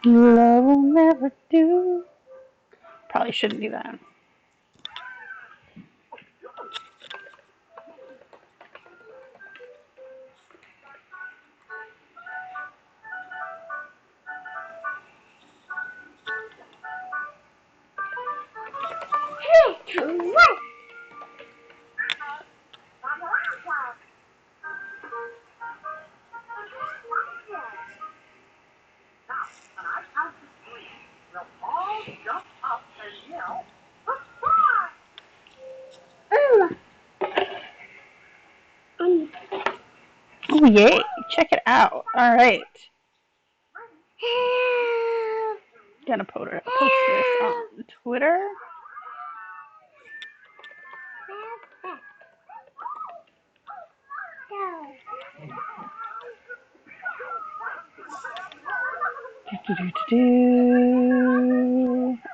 Love will never do. Probably shouldn't do that. Oh, yay. Check it out. All right. Gonna post this on Twitter.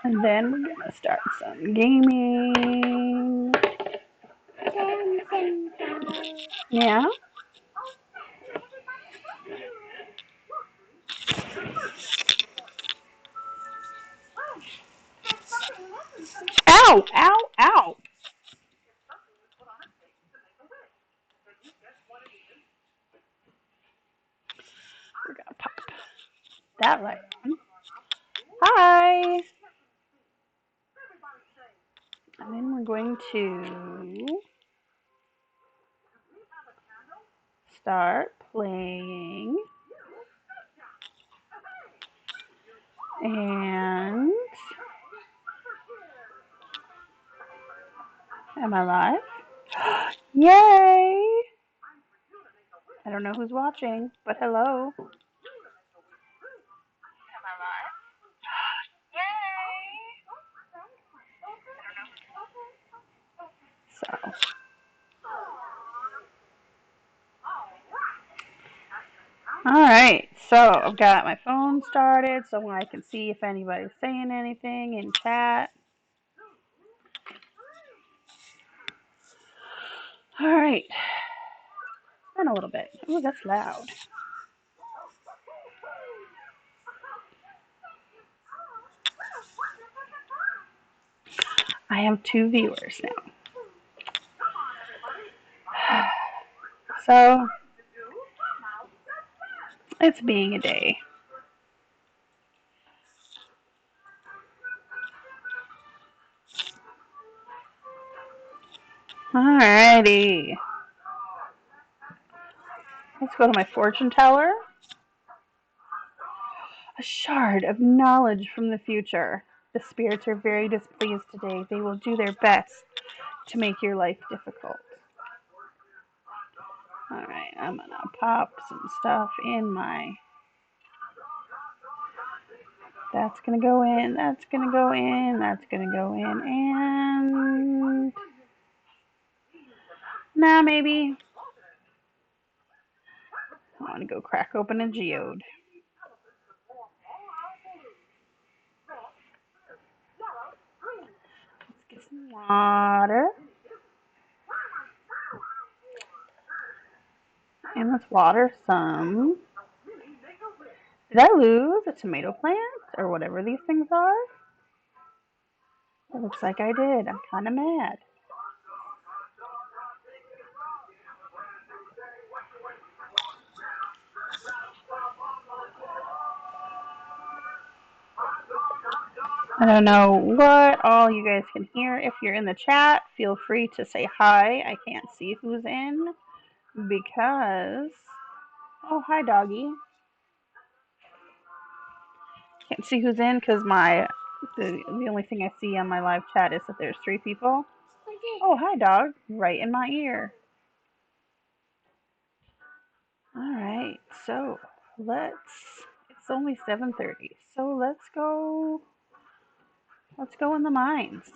And then we're gonna start some gaming. Yeah. Ow! Ow! Ow! We're gonna pop that light on. Hi! And then we're going to start playing. And am I live? Yay! I don't know who's watching, but hello. So, all right. So I've got my phone started so I can see if anybody's saying anything in chat. All right. Run a little bit. Oh, that's loud. I have 2 viewers now. So it's being a day. Alrighty. Let's go to my fortune teller. A shard of knowledge from the future. The spirits are very displeased today. They will do their best to make your life difficult. Alright, I'm gonna pop some stuff in my. That's gonna go in, that's gonna go in, that's gonna go in, and. Nah, maybe. I wanna go crack open a geode. Let's get some water. And let's water some. Did I lose a tomato plant or whatever these things are? It looks like I did. I'm kind of mad. I don't know what all you guys can hear. If you're in the chat, feel free to say hi. I can't see who's in because. Oh, hi, doggy. Can't see who's in because the only thing I see on my live chat is that there's 3 people. Oh, hi, dog. Right in my ear. All right, so it's only 7:30, so let's go in the mines.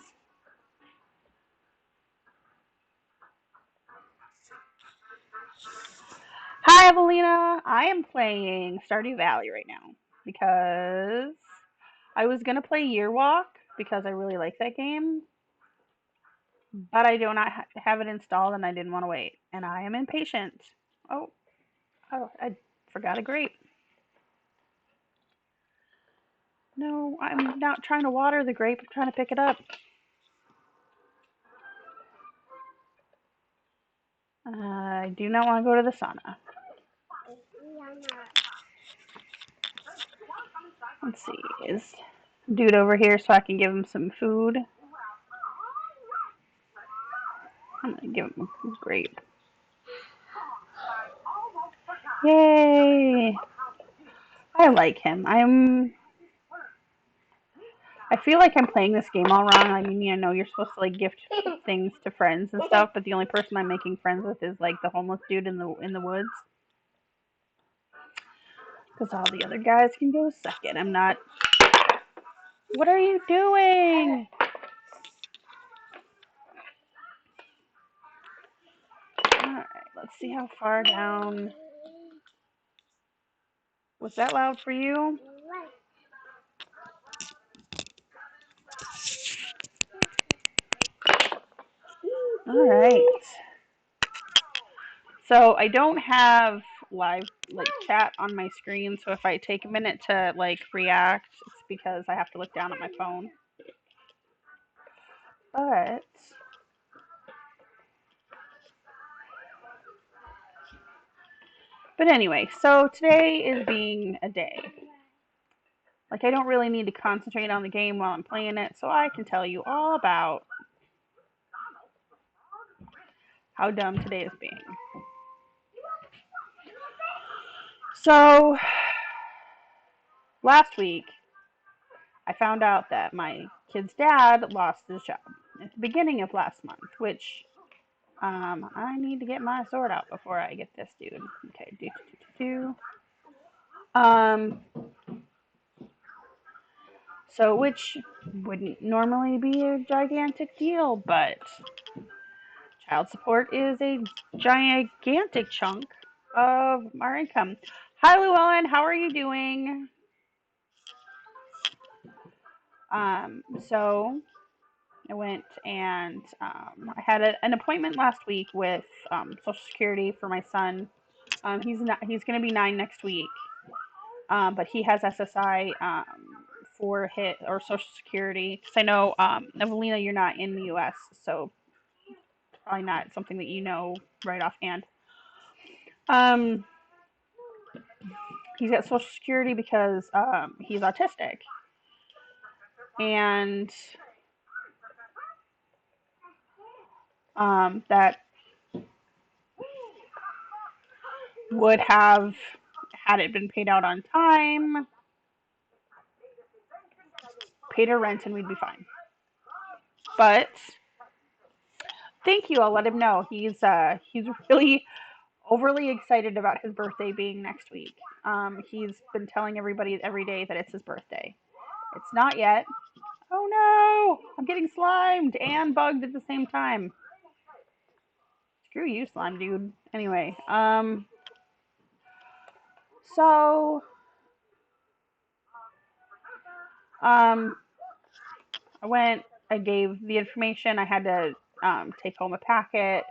Hi, Evelina. I am playing Stardew Valley right now because I was gonna play Year Walk because I really like that game, but I do not have it installed and I didn't want to wait, and I am impatient. Oh, I forgot a grape. No, I'm not trying to water the grape. I'm trying to pick it up. I do not want to go to the sauna. Let's see. Is dude over here so I can give him some food? I'm going to give him a grape. Yay! I like him. I feel like I'm playing this game all wrong. I mean, you know, you're supposed to like gift things to friends and stuff, but the only person I'm making friends with is like the homeless dude in the woods. Because all the other guys can go suck it. I'm not. What are you doing? Alright, let's see how far down. Was that loud for you? Alright. So I don't have live like chat on my screen, so if I take a minute to like react, it's because I have to look down at my phone. But anyway, so today is being a day. Like I don't really need to concentrate on the game while I'm playing it, so I can tell you all about how dumb today is being. So last week I found out that my kid's dad lost his job at the beginning of last month, which I need to get my sword out before I get this dude. Okay, do. So which wouldn't normally be a gigantic deal, but child support is a gigantic chunk of our income. Hi, Llewellyn. How are you doing? So I went and I had an appointment last week with Social Security for my son. He's going to be 9 next week, but he has SSI for his or Social Security. Because I know, Evelina, you're not in the U.S., so probably not something that you know right offhand. Um, he's got Social Security because he's autistic, and that would have, had it been paid out on time, paid our rent, and we'd be fine. But thank you. I'll let him know. He's really overly excited about his birthday being next week. He's been telling everybody every day that it's his birthday. It's not yet. Oh no! I'm getting slimed and bugged at the same time. Screw you, slime dude. Anyway, so um, I gave the information. I had to take home a packet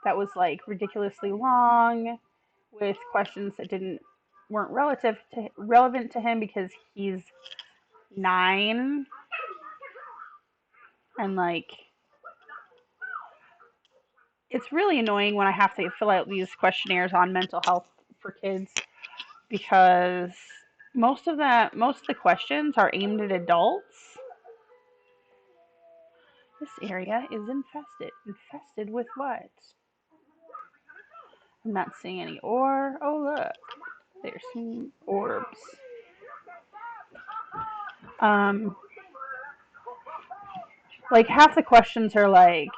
that was like ridiculously long with questions that didn't weren't relevant to him because he's 9 and like it's really annoying when I have to fill out these questionnaires on mental health for kids because most of the questions are aimed at adults. This area is infested. Infested with what? I'm not seeing any ore. Oh look, there's some orbs. Um, like half the questions are like,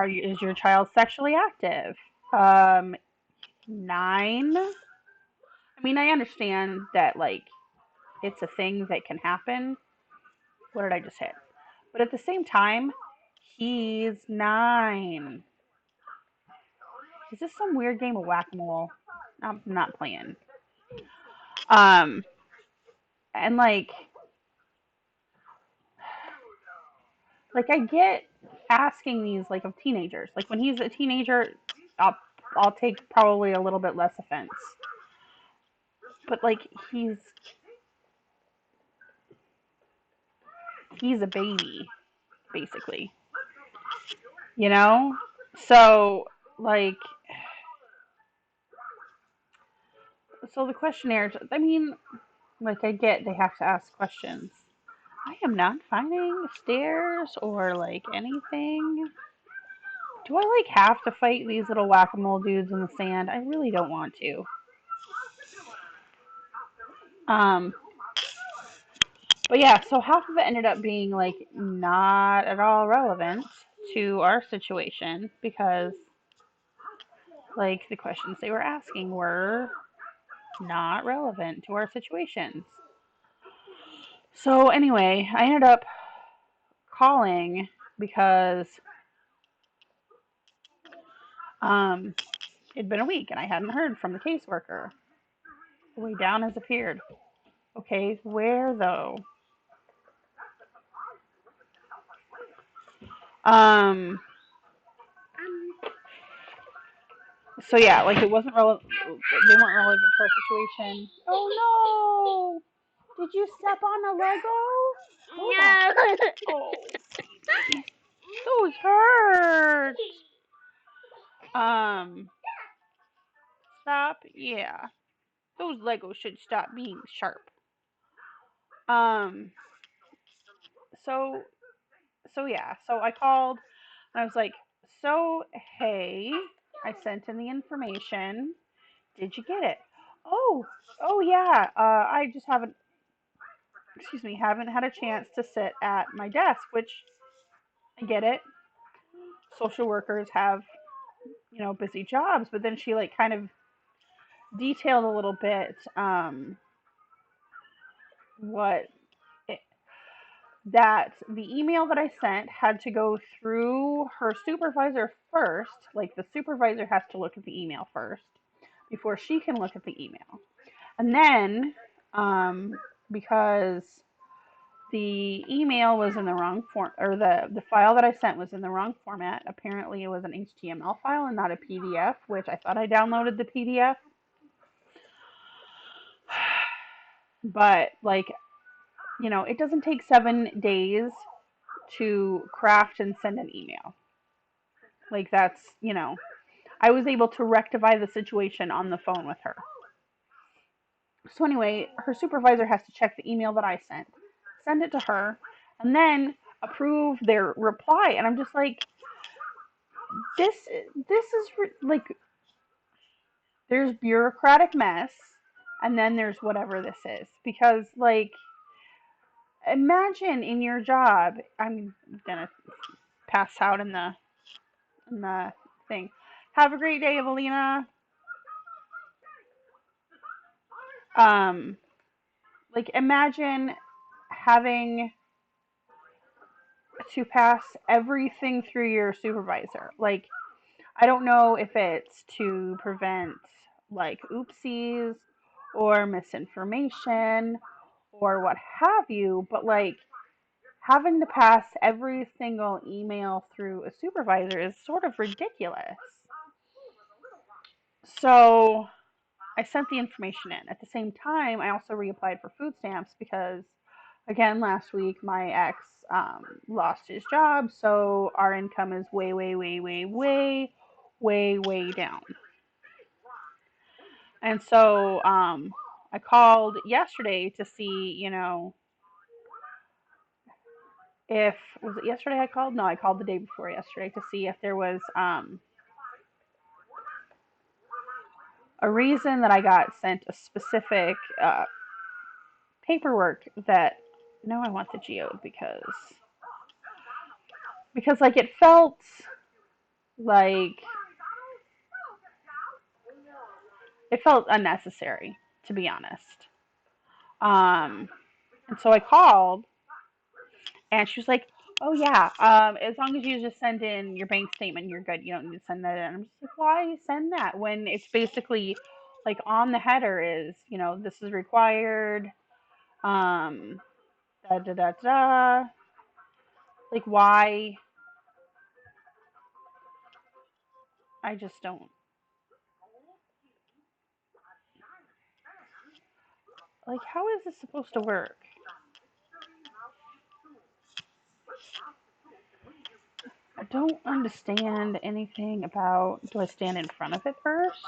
is your child sexually active? 9. I mean, I understand that like it's a thing that can happen. What did I just hit? But at the same time, he's 9. Is this some weird game of whack-a-mole? I'm not playing. Um, and like I get asking these like of teenagers. Like when he's a teenager, I'll I'll take probably a little bit less offense. But like he's a baby, basically. You know? So, like, so the questionnaires, I mean, like, I get they have to ask questions. I am not finding stairs or, like, anything. Do I, like, have to fight these little whack-a-mole dudes in the sand? I really don't want to. Um, but yeah, so half of it ended up being, like, not at all relevant to our situation because, like, the questions they were asking were not relevant to our situations. So anyway, I ended up calling because um, it'd been a week and I hadn't heard from the caseworker. The way down has appeared. Okay, where though? Um, so yeah, like it wasn't relevant. They weren't relevant to our situation. Oh no! Did you step on a Lego? No. Oh, those hurt. Um, stop. Yeah, those Legos should stop being sharp. Um, so so I called and I was like, so hey, I sent in the information. Did you get it? Oh, oh yeah. I just haven't had a chance to sit at my desk, which I get it. Social workers have, busy jobs, but then she like kind of detailed a little bit what it, that the email that I sent had to go through her supervisor first. Like the supervisor has to look at the email first before she can look at the email. And then, because the email was in the wrong form, or the file that I sent was in the wrong format. Apparently, it was an HTML file and not a PDF, which I thought I downloaded the PDF. But, like, it doesn't take 7 days to craft and send an email. Like, I was able to rectify the situation on the phone with her. So, anyway, her supervisor has to check the email that I sent, send it to her, and then approve their reply. And I'm just like, this is like there's bureaucratic mess and then there's whatever this is because like imagine in your job. I'm gonna pass out in the thing. Have a great day, Evelina. um like imagine having to pass everything through your supervisor. Like I don't know if it's to prevent like oopsies or misinformation or what have you, but like having to pass every single email through a supervisor is sort of ridiculous. So I sent the information in. At the same time, I also reapplied for food stamps because, again, last week my ex lost his job, so our income is way, way, way, way, way, way, way down. And so I called yesterday to see, if was it yesterday I called? No, I called the day before yesterday to see if there was a reason that I got sent a specific paperwork that no, I want the geode because like like it felt unnecessary to be honest. Um, and so I called and she was like, "Oh yeah, as long as you just send in your bank statement, you're good. You don't need to send that in." I'm just like, "Why send that when it's basically like on the header is this is required." Um, da da da da. Like why? I just don't like. How is this supposed to work? don't understand anything about. Do I stand in front of it first?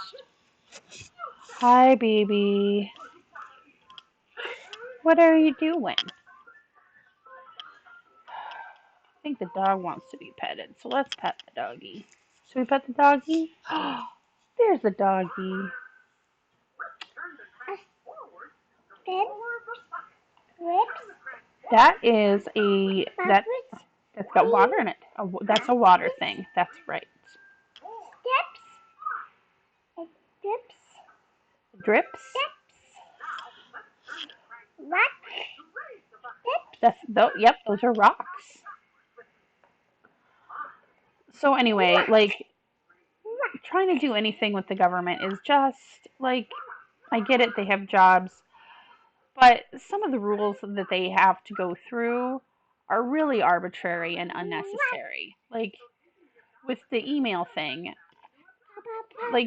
Hi, baby. What are you doing? I think the dog wants to be petted, so let's pet the doggy. Should we pet the doggy? There's the doggy. That is that's got water in it. That's a water thing. That's right. Drips. What? Yep, those are rocks. So anyway, like trying to do anything with the government is just like I get it, they have jobs, but some of the rules that they have to go through are really arbitrary and unnecessary. Like with the email thing, like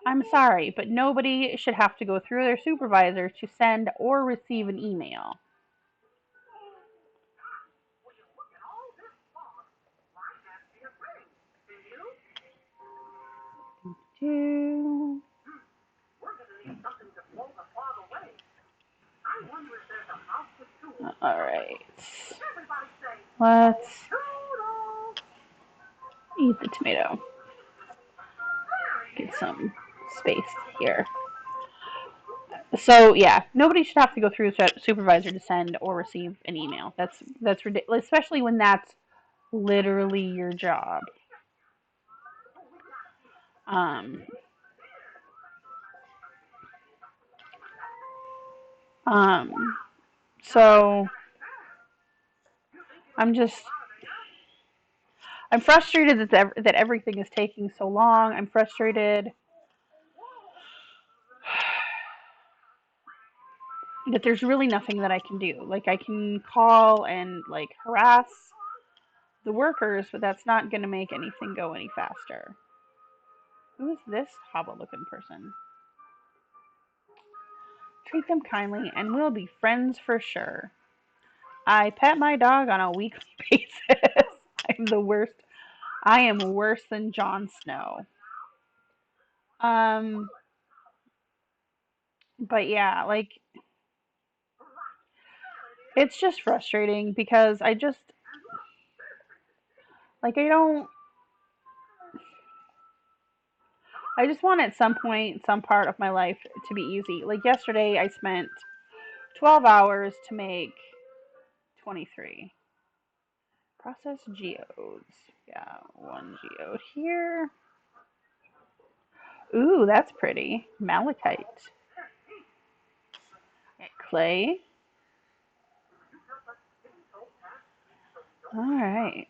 I'm sorry, but nobody should have to go through their supervisor to send or receive an email. All right. Let's eat the tomato. Get some space here. So yeah, nobody should have to go through a supervisor to send or receive an email. That's ridiculous, especially when that's literally your job. Um, um, so I'm just I'm frustrated that everything is taking so long. I'm frustrated that there's really nothing that I can do. Like I can call and like harass the workers, but that's not going to make anything go any faster. Who is this hobble-looking person? Treat them kindly, and we'll be friends for sure. I pet my dog on a weekly basis. I'm the worst. I am worse than Jon Snow. Um, but yeah, like it's just frustrating because I just like I just want at some point some part of my life to be easy. Like yesterday I spent 12 hours to make 23. Process geodes. Yeah, one geode here. Ooh, that's pretty. Malachite. Clay. All right.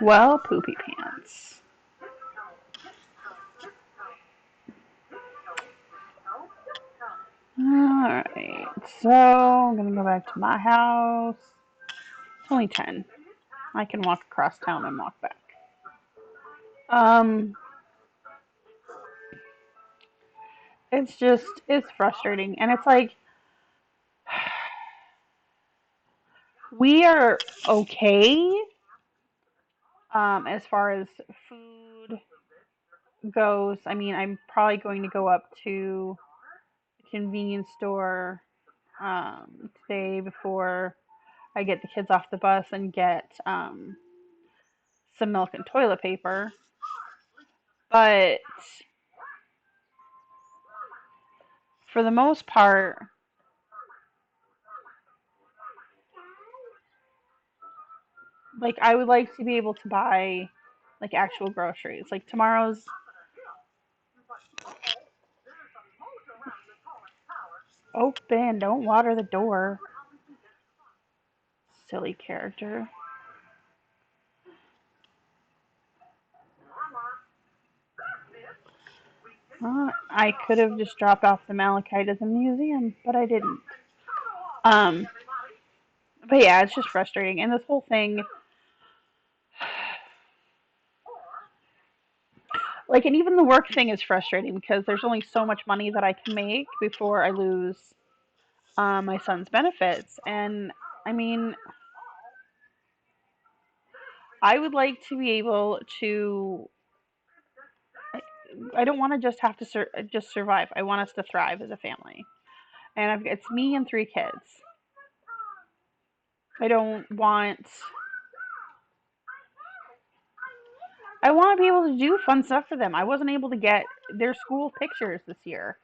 Well, poopy pants. Alright, so I'm gonna go back to my house. It's only 10. I can walk across town and walk back. Um, it's frustrating. And it's like, we are okay as far as food goes. I mean, I'm probably going to go up to the convenience store today before I get the kids off the bus and get some milk and toilet paper. But for the most part, like I would like to be able to buy like actual groceries. Like tomorrow's open. Don't water the door. Silly character. I could have just dropped off the malachite at the museum, but I didn't. Um, but yeah, it's just frustrating. And this whole thing, like, and even the work thing is frustrating because there's only so much money that I can make before I lose my son's benefits. And I mean, I would like to be able to. I don't want to just have to just survive. I want us to thrive as a family. And it's me and 3 kids. I don't want. I want to be able to do fun stuff for them. I wasn't able to get their school pictures this year.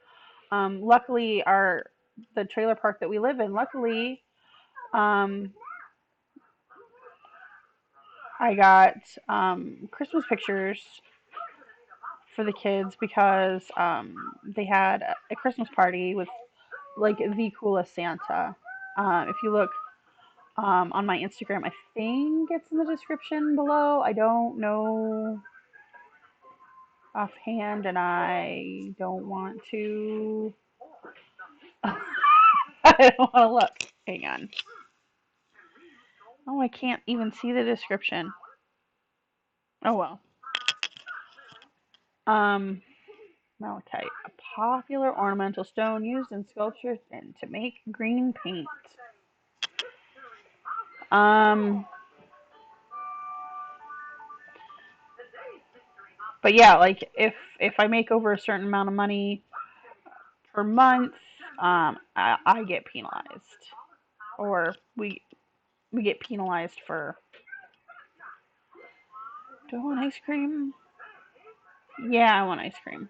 Luckily, the trailer park that we live in, luckily, um, I got Christmas pictures for the kids because they had a Christmas party with like the coolest Santa. If you look on my Instagram, I think it's in the description below. I don't know offhand, and I don't want to. I don't want to look. Hang on. Oh, I can't even see the description. Oh well. Um, Malachite, a popular ornamental stone used in sculptures and to make green paint. Um, but yeah, like if I make over a certain amount of money per month, I get penalized, or we get penalized for. Do I want ice cream? Yeah, I want ice cream.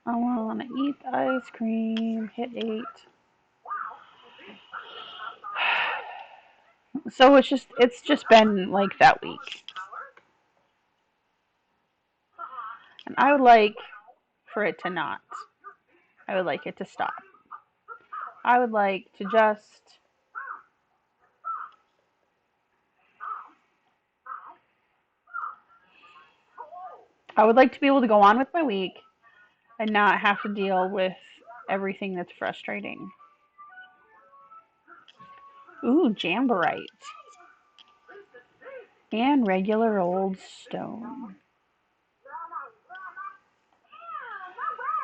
I want to eat the ice cream. Hit 8. So it's just been like that week, and I would like for it to not. I would like it to stop. I would like to just. I would like to be able to go on with my week and not have to deal with everything that's frustrating. Ooh, Jamborite. And regular old stone.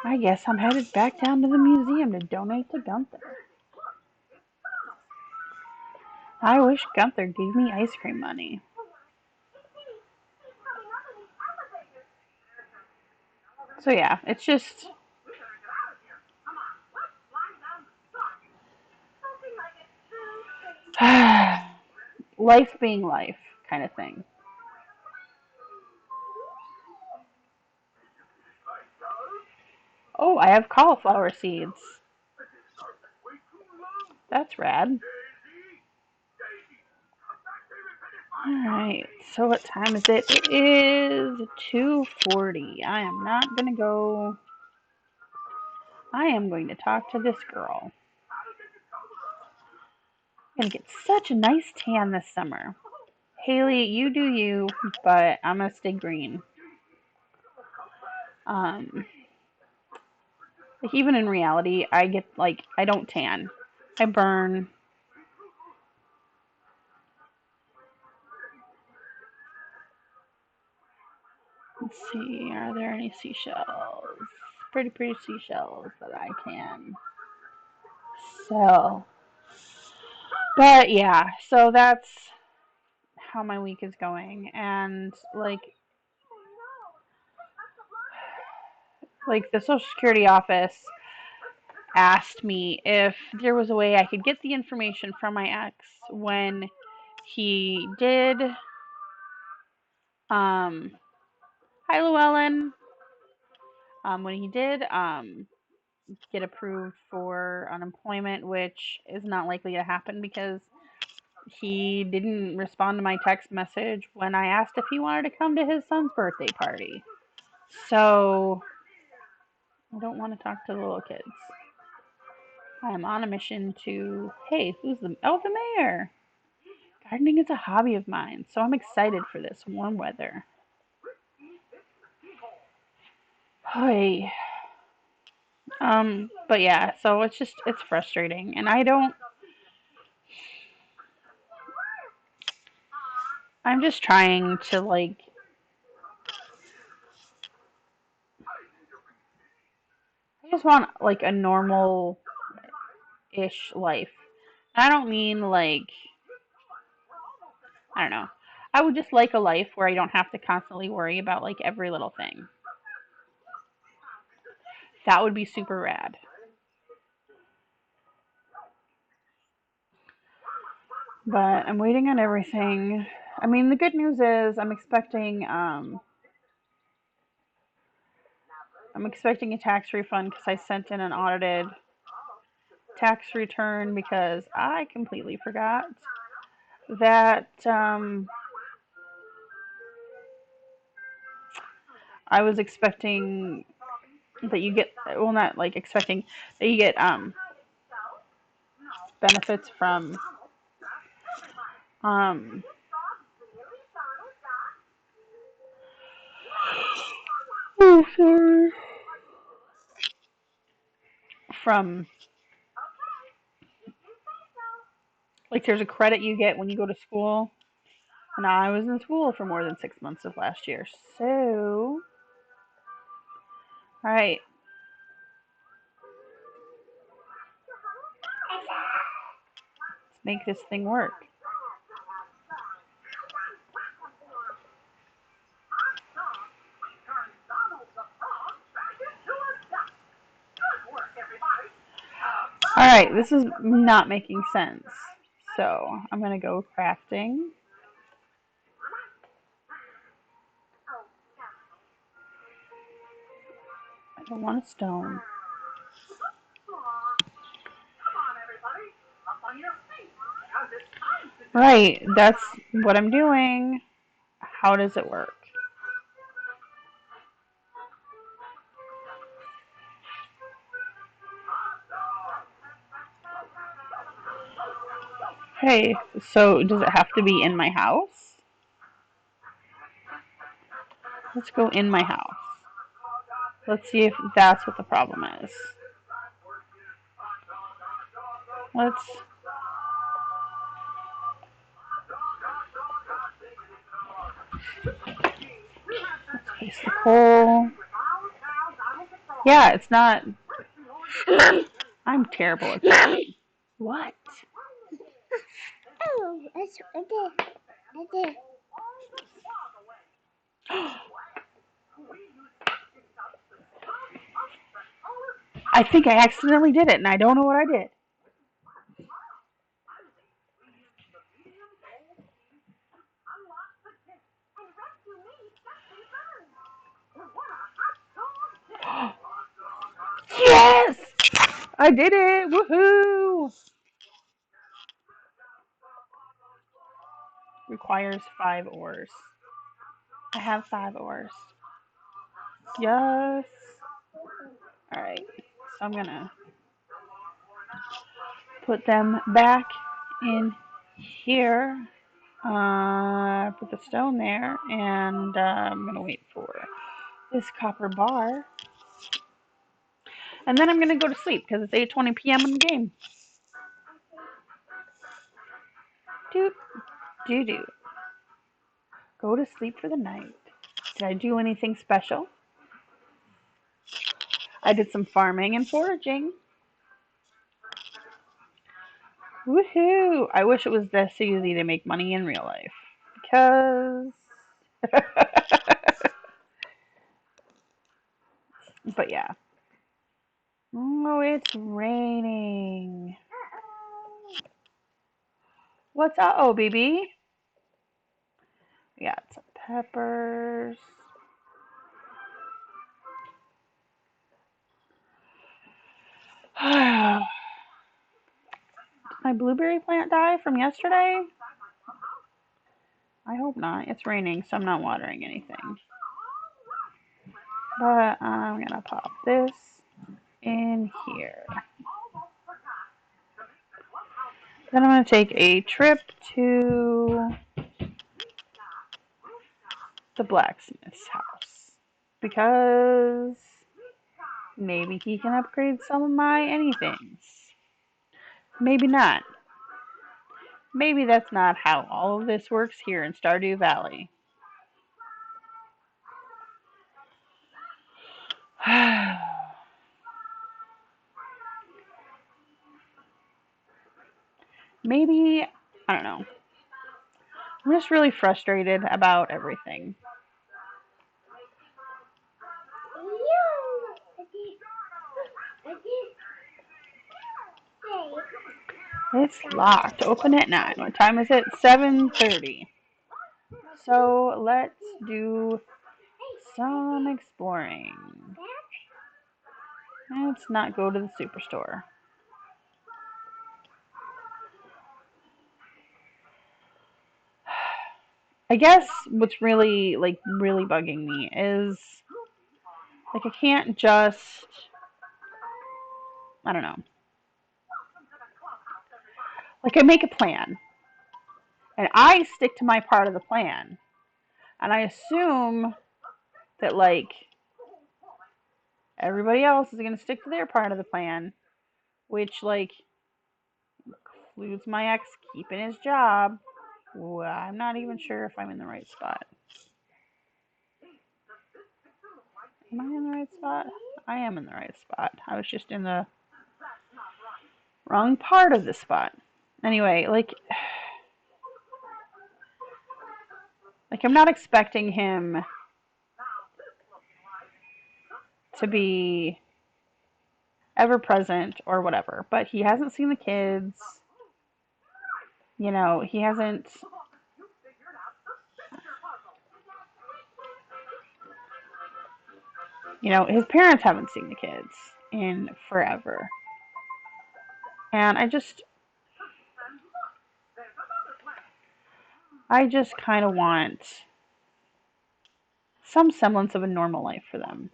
I guess I'm headed back down to the museum to donate to Gunther. I wish Gunther gave me ice cream money. So yeah, it's just life being life kind of thing. Oh, I have cauliflower seeds. That's rad. Alright, so what time is it? It is 2:40. I am not gonna go. I am going to talk to this girl. I'm gonna get such a nice tan this summer. Haley, you do you, but I'm gonna stay green. Um, like even in reality, I don't tan. I burn. Let's see, are there any seashells? Pretty seashells that I can sell. But yeah, so that's how my week is going, and like the Social Security office asked me if there was a way I could get the information from my ex when he did. Um, Hi, Llewellyn. When he did get approved for unemployment, which is not likely to happen because he didn't respond to my text message when I asked if he wanted to come to his son's birthday party. So I don't want to talk to the little kids. I am on a mission to. Hey, who's the. Oh, the mayor! Gardening is a hobby of mine, so I'm excited for this warm weather. Hey. But yeah, so it's frustrating, and I'm just trying to like I just want like a normal-ish life. I don't mean like, I don't know. I would just like a life where I don't have to constantly worry about like every little thing. That would be super rad. But I'm waiting on everything. I mean, the good news is I'm expecting a tax refund because I sent in an audited tax return because I completely forgot that I was expecting that you get, well, not like expecting that you get benefits from um oh sorry, from like there's a credit you get when you go to school. And I was in school for more than 6 months of last year. So, all right, let's make this thing work. All right, this is not making sense. So I'm gonna go crafting. I don't want a stone. Right, that's what I'm doing. How does it work? Hey, so does it have to be in my house? Let's go in my house. Let's see if that's what the problem is. Let's place the coal. Yeah, it's not. I'm terrible at that. What? Oh, I did. I did. I think I accidentally did it, and I don't know what I did. Yes! I did it! Woohoo! Requires 5 ores. I have 5 ores. Yes. Alright. So I'm gonna put them back in here. Put the stone there, and I'm gonna wait for this copper bar. And then I'm gonna go to sleep because it's 8:20 p.m. in the game. Doot, doo doo. Go to sleep for the night. Did I do anything special? I did some farming and foraging. Woohoo! I wish it was this easy to make money in real life. Because. But yeah. Oh, it's raining. What's up, oh, baby? We got some peppers. Did my blueberry plant die from yesterday? I hope not. It's raining, so I'm not watering anything. But I'm gonna pop this in here. Then I'm gonna take a trip to the blacksmith's house because maybe he can upgrade some of my anythings. Maybe not. Maybe that's not how all of this works here in Stardew Valley. maybe, I don't know. I'm just really frustrated about everything. It's locked. Open at 9. What time is it? 7:30. So let's do some exploring. Let's not go to the superstore. I guess what's really bugging me is like I can't just, I don't know. Like I make a plan and I stick to my part of the plan. And I assume that like everybody else is going to stick to their part of the plan, which like includes my ex keeping his job. Well, I'm not even sure if I'm in the right spot. Am I in the right spot? I am in the right spot. I was just in the wrong part of the spot. Anyway, like I'm not expecting him to be ever present or whatever, but he hasn't seen the kids. You know, he hasn't. You know, his parents haven't seen the kids in forever. And I just kind of want some semblance of a normal life for them.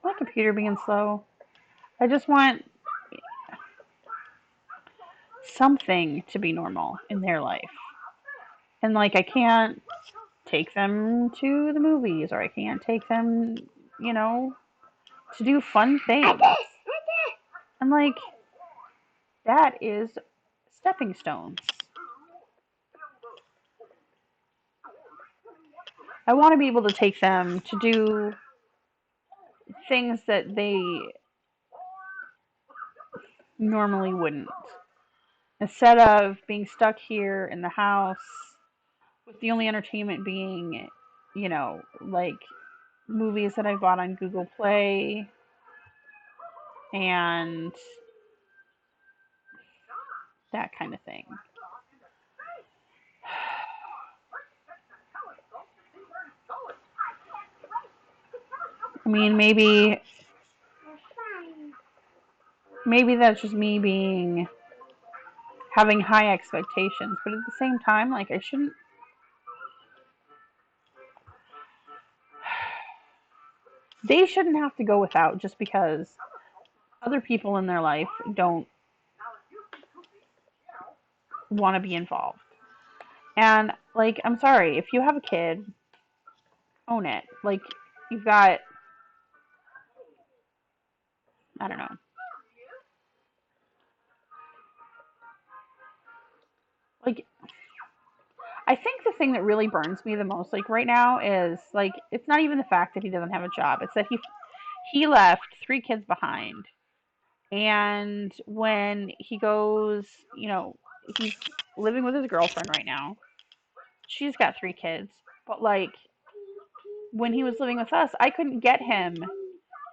My computer being slow. I just want something to be normal in their life. And like I can't take them to the movies or I can't take them, you know, to do fun things. And like that is stepping stones. I want to be able to take them to do things that they normally wouldn't. Instead of being stuck here in the house with the only entertainment being, you know, like movies that I bought on Google Play and that kind of thing. I mean, maybe that's just me being having high expectations, but at the same time, like I shouldn't. They shouldn't have to go without just because other people in their life don't want to be involved. And like, I'm sorry, if you have a kid, own it. Like, you've got, I don't know. Like, I think the thing that really burns me the most, like right now, is like it's not even the fact that he doesn't have a job. It's that he left 3 kids behind, and when he goes, you know, he's living with his girlfriend right now. She's got 3 kids, but like when he was living with us, I couldn't get him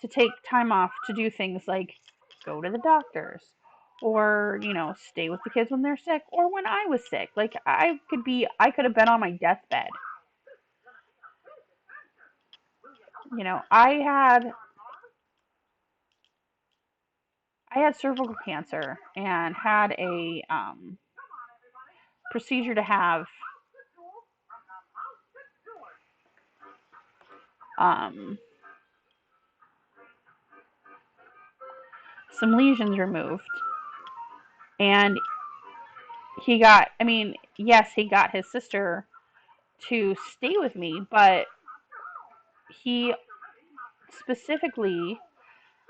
to take time off to do things like go to the doctors or, you know, stay with the kids when they're sick or when I was sick. Like I could have been on my deathbed. You know, I had cervical cancer and had a procedure to have um, some lesions removed. And I mean, yes, he got his sister to stay with me, but he specifically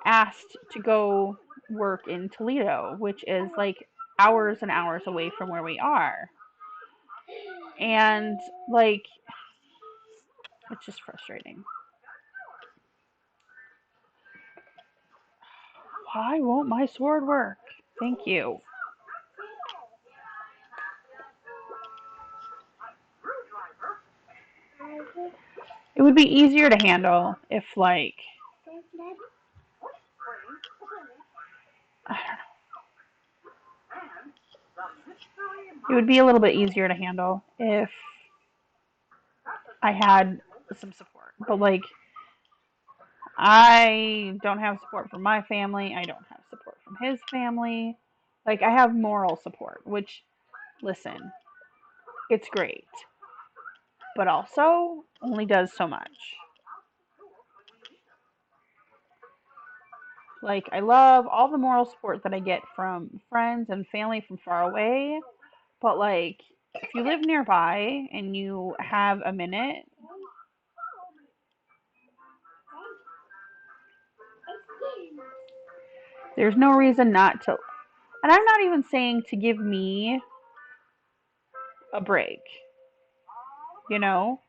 asked to go work in Toledo, which is like hours and hours away from where we are. And like, it's just frustrating. Why won't my sword work? Thank you. It would be easier to handle if, like, I don't know, it would be a little bit easier to handle if I had some support. But, like, I don't have support from my family. I don't have support from his family. Like, I have moral support, which, listen, it's great, but also only does so much. Like, I love all the moral support that I get from friends and family from far away, but, like, if you live nearby and you have a minute, there's no reason not to. And I'm not even saying to give me a break, you know?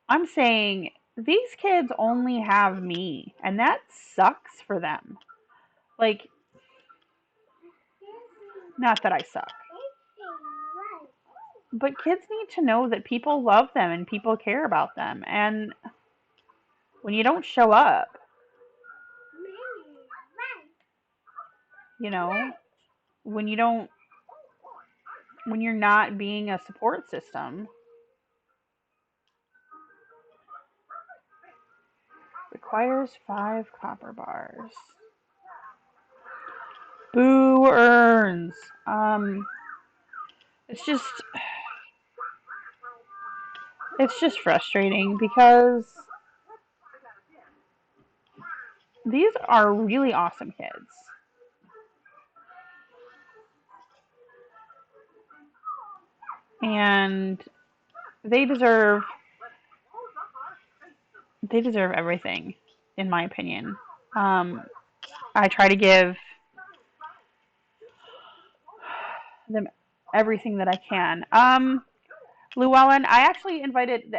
I'm saying these kids only have me, and that sucks for them. Like, not that I suck, but kids need to know that people love them and people care about them. And when you don't show up, you know, when you don't, when you're not being a support system, requires 5 copper bars. Boo earns. It's just, it's just frustrating because these are really awesome kids. And they deserve they deserve everything, in my opinion. Um, I try to give them everything that I can. Llewellyn, I actually invited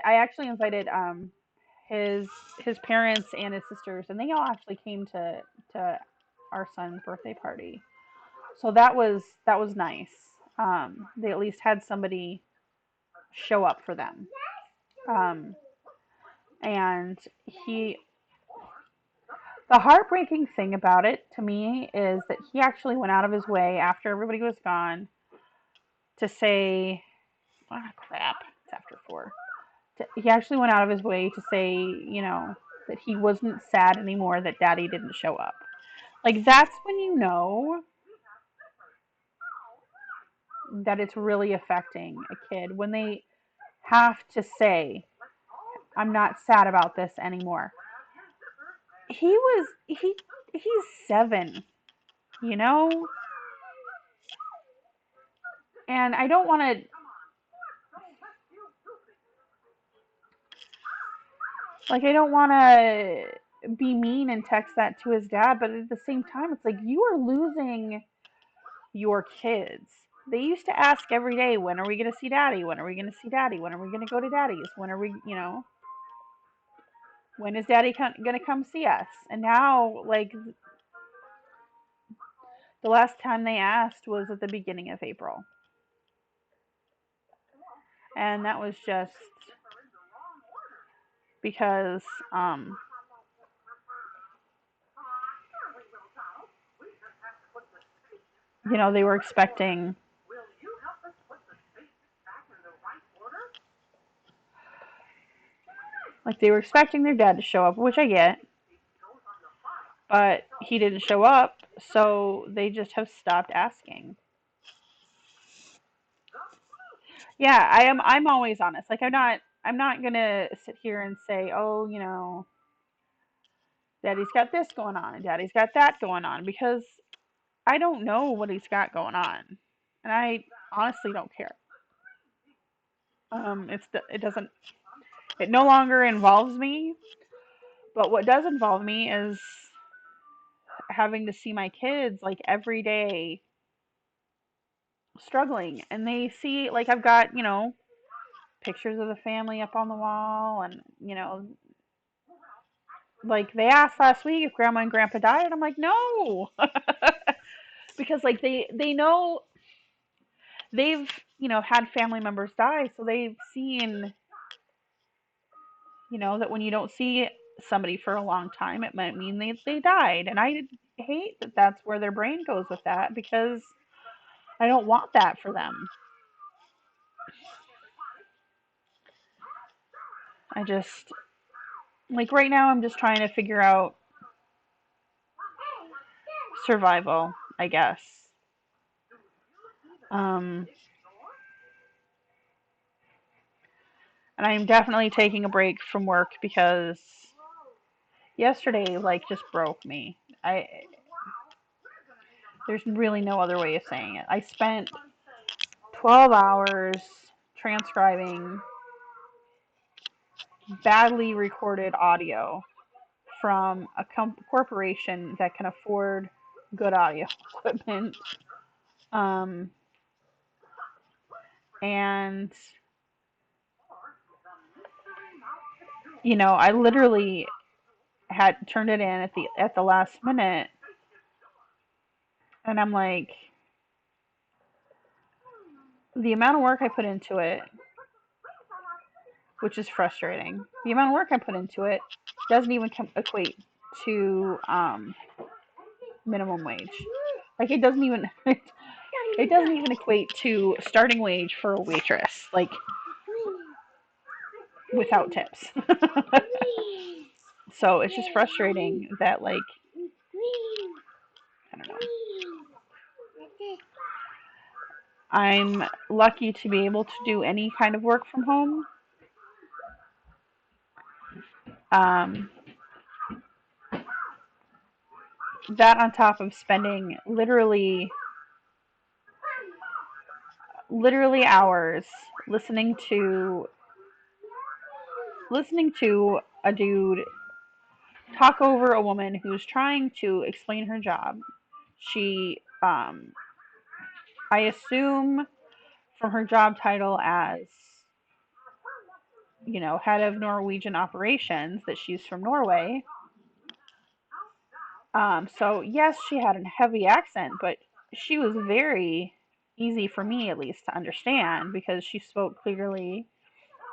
his his parents and his sisters, and they all actually came to our son's birthday party. So that was nice. They at least had somebody show up for them. Um, and he the heartbreaking thing about it to me is that he actually went out of his way after everybody was gone to say, ah, crap, it's after 4. He actually went out of his way to say, that he wasn't sad anymore that daddy didn't show up. Like, that's when you know that it's really affecting a kid when they have to say, I'm not sad about this anymore. He's 7, you know? And I don't want to, like, I don't want to be mean and text that to his dad, but at the same time, it's like you are losing your kids. They used to ask every day, when are we going to see daddy? When are we going to see daddy? When are we going to go to daddy's? When are we, when is daddy going to come see us? And now, like, the last time they asked was at the beginning of April. And that was just because, they were expecting, their dad to show up, which I get, but he didn't show up, so they just have stopped asking. Yeah, I'm always honest. Like, I'm not gonna sit here and say, oh, daddy's got this going on and daddy's got that going on, because I don't know what he's got going on, and I honestly don't care. It doesn't, it no longer involves me. But what does involve me is having to see my kids, like, every day struggling, and they see, like, I've got, pictures of the family up on the wall, and, like, they asked last week if grandma and grandpa died, and I'm like, no. Because, like, they know they've, had family members die, so they've seen You know, that when you don't see somebody for a long time, it might mean they died. And I hate that that's where their brain goes with that because I don't want that for them. I just, like right now, I'm just trying to figure out survival, I guess. Um, and I'm definitely taking a break from work because yesterday, like, just broke me. I, there's really no other way of saying it. I spent 12 hours transcribing badly recorded audio from a corporation that can afford good audio equipment. Um, and I literally had turned it in at the last minute, and I'm like, the amount of work I put into it, which is frustrating. The amount of work I put into it doesn't even equate to minimum wage. Like it doesn't even it doesn't even equate to starting wage for a waitress. Like without tips. So it's just frustrating that like I don't know. I'm lucky to be able to do any kind of work from home. Um, that on top of spending literally hours listening to a dude talk over a woman who's trying to explain her job. She I assume from her job title as head of Norwegian operations that she's from Norway. So yes, she had a heavy accent, but she was very easy for me at least to understand because she spoke clearly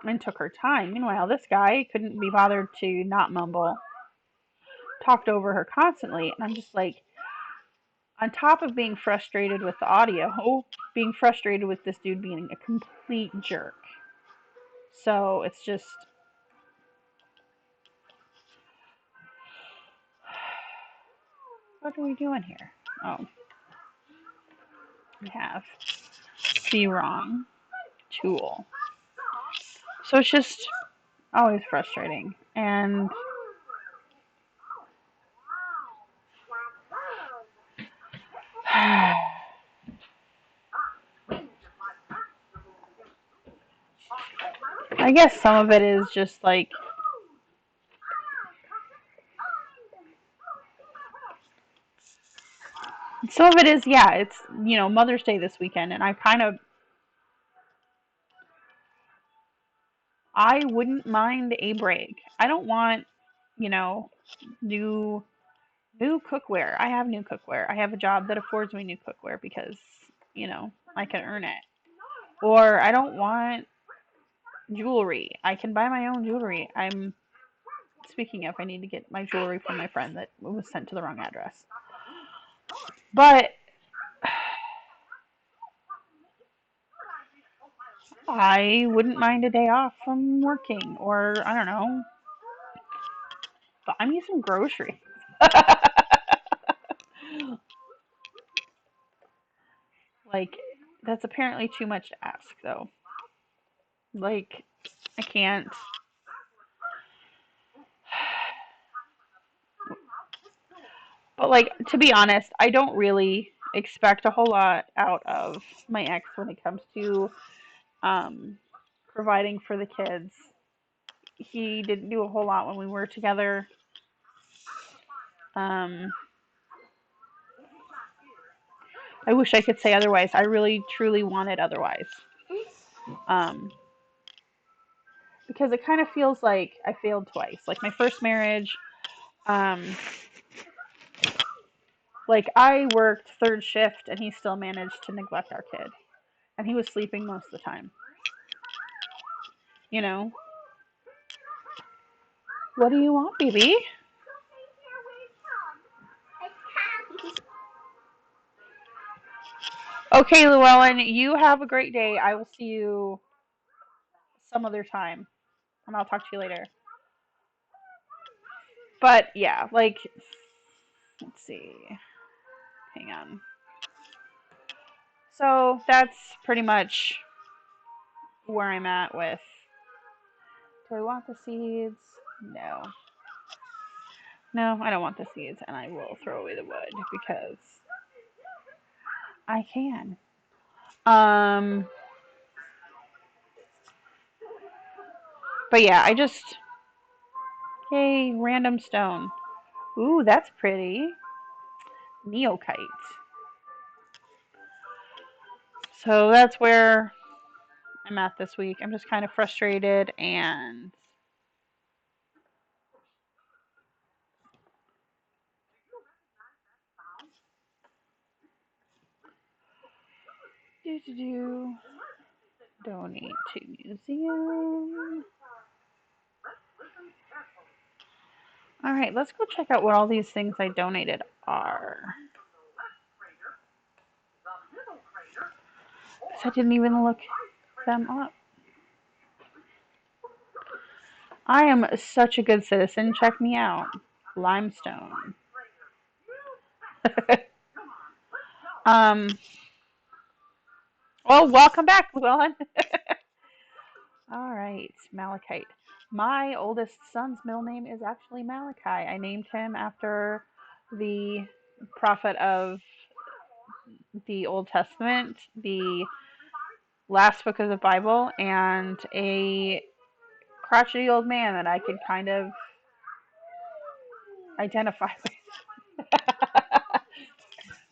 and took her time. Meanwhile, this guy couldn't be bothered to not mumble, talked over her constantly, and I'm just like, on top of being frustrated with the audio, being frustrated with this dude being a complete jerk. So it's just, what are we doing here? Oh, we have C wrong tool. So it's just always frustrating. And I guess some of it is just like some of it is yeah, it's Mother's Day this weekend and I wouldn't mind a break. I don't want, new cookware. I have new cookware. I have a job that affords me new cookware because, I can earn it. Or I don't want jewelry. I can buy my own jewelry. I'm speaking of, I need to get my jewelry from my friend that was sent to the wrong address. But I wouldn't mind a day off from working or I don't know, buy me some groceries. Like that's apparently too much to ask though. Like I can't. But like to be honest, I don't really expect a whole lot out of my ex when it comes to um providing for the kids. He didn't do a whole lot when we were together. Um I wish I could say otherwise. I really truly wanted otherwise. Um because it kind of feels like I failed twice. Like my first marriage, um like I worked third shift and he still managed to neglect our kid. And he was sleeping most of the time. You know? What do you want, baby? Okay, Llewellyn, you have a great day. I will see you some other time, and I'll talk to you later. But yeah, like, let's see. Hang on. So that's pretty much where I'm at with. Do I want the seeds? No. No, I don't want the seeds, and I will throw away the wood because I can. Um, but yeah, I just, yay, random stone. Ooh, that's pretty. Neokite. So that's where I'm at this week. I'm just kind of frustrated and do donate to museum. All right, let's go check out what all these things I donated are. Because I didn't even look them up. I am such a good citizen. Check me out. Limestone. um. Well, welcome back, Llewellyn. All right, Malachite. My oldest son's middle name is actually Malachi. I named him after the prophet of the Old Testament, the last book of the Bible, and a crotchety old man that I could kind of identify with.